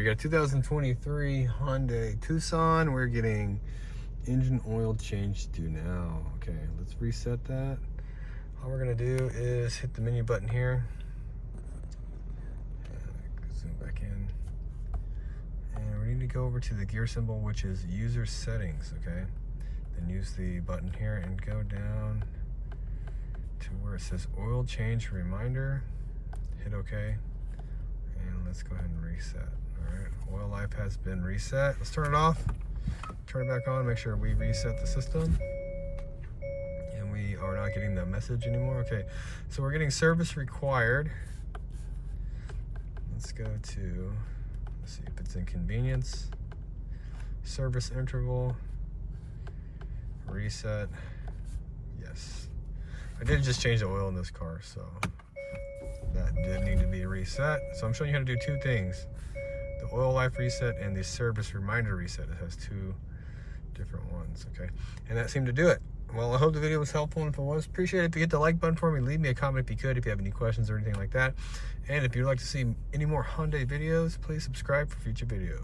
we got a 2023 Hyundai Tucson. We're getting engine oil change due now. Okay, let's reset that. All we're gonna do is hit the menu button here. Zoom back in. And we need to go over to the gear symbol, which is user settings, okay? Then use the button here and go down to where it says oil change reminder. Hit OK. And let's go ahead and reset. All right, oil life has been reset. Let's turn it off. Turn it back on, make sure we reset the system. And we are not getting the message anymore. Okay, so we're getting service required. Let's go to, let's see if it's inconvenience, service interval, reset. Yes, I did just change the oil in this car, so that did need to be reset. So I'm showing you how to do two things: the oil life reset and the service reminder reset. It has two different ones, okay? And that seemed to do it. Well, I hope the video was helpful, and if it was, appreciate it if you hit the like button for me. Leave me a comment if you could, if you have any questions or anything like that. And if you'd like to see any more Hyundai videos, please subscribe for future videos.